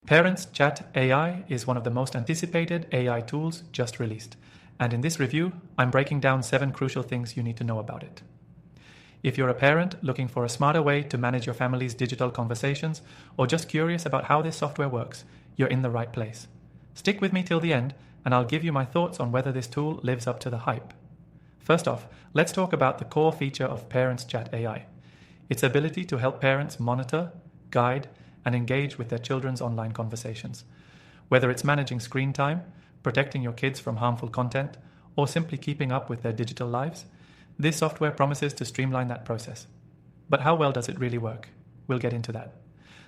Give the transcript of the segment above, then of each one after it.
Parents Chat AI is one of the most anticipated AI tools just released, and in this review, I'm breaking down 7 crucial things you need to know about it. If you're a parent looking for a smarter way to manage your family's digital conversations, or just curious about how this software works, you're in the right place. Stick with me till the end, and I'll give you my thoughts on whether this tool lives up to the hype. First off, let's talk about the core feature of Parents Chat AI. Its ability to help parents monitor, guide, and engage with their children's online conversations. Whether it's managing screen time, protecting your kids from harmful content, or simply keeping up with their digital lives, this software promises to streamline that process. But how well does it really work? We'll get into that.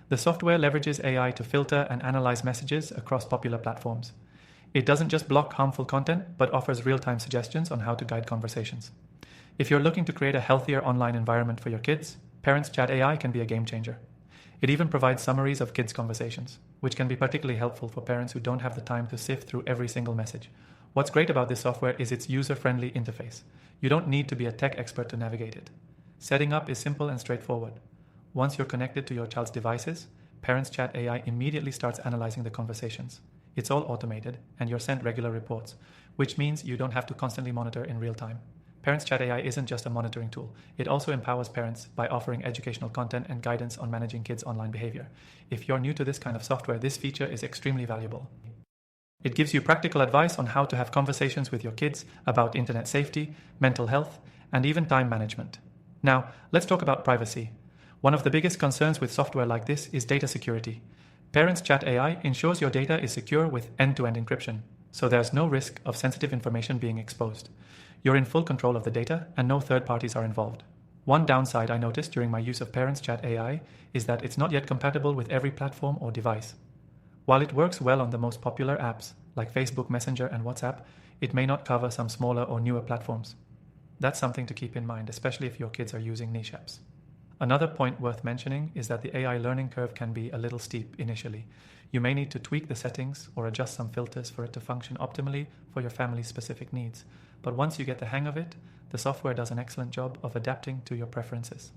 The software leverages AI to filter and analyze messages across popular platforms. It doesn't just block harmful content, but offers real-time suggestions on how to guide conversations. If you're looking to create a healthier online environment for your kids, Parents Chat AI can be a game changer. It even provides summaries of kids' conversations, which can be particularly helpful for parents who don't have the time to sift through every single message. What's great about this software is its user-friendly interface. You don't need to be a tech expert to navigate it. Setting up is simple and straightforward. Once you're connected to your child's devices, Parents Chat AI immediately starts analyzing the conversations. It's all automated, and you're sent regular reports, which means you don't have to constantly monitor in real time. Parents Chat AI isn't just a monitoring tool. It also empowers parents by offering educational content and guidance on managing kids' online behavior. If you're new to this kind of software, this feature is extremely valuable. It gives you practical advice on how to have conversations with your kids about internet safety, mental health, and even time management. Now, let's talk about privacy. One of the biggest concerns with software like this is data security. Parents Chat AI ensures your data is secure with end-to-end encryption, so there's no risk of sensitive information being exposed. You're in full control of the data, and no third parties are involved. One downside I noticed during my use of Parents Chat AI is that it's not yet compatible with every platform or device. While it works well on the most popular apps, like Facebook Messenger and WhatsApp, it may not cover some smaller or newer platforms. That's something to keep in mind, especially if your kids are using niche apps. Another point worth mentioning is that the AI learning curve can be a little steep initially. You may need to tweak the settings or adjust some filters for it to function optimally for your family's specific needs. But once you get the hang of it, the software does an excellent job of adapting to your preferences.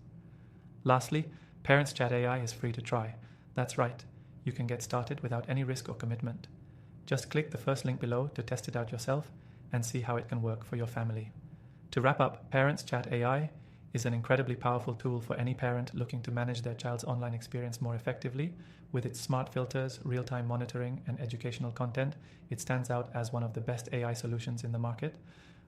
Lastly, Parents Chat AI is free to try. That's right, you can get started without any risk or commitment. Just click the first link below to test it out yourself and see how it can work for your family. To wrap up, Parents Chat AI is an incredibly powerful tool for any parent looking to manage their child's online experience more effectively. With its smart filters, real-time monitoring, and educational content, it stands out as one of the best AI solutions in the market.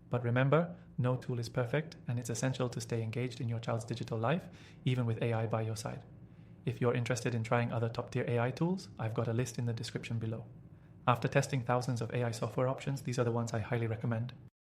But remember, no tool is perfect, and it's essential to stay engaged in your child's digital life, even with AI by your side. If you're interested in trying other top-tier AI tools, I've got a list in the description below. After testing thousands of AI software options, these are the ones I highly recommend.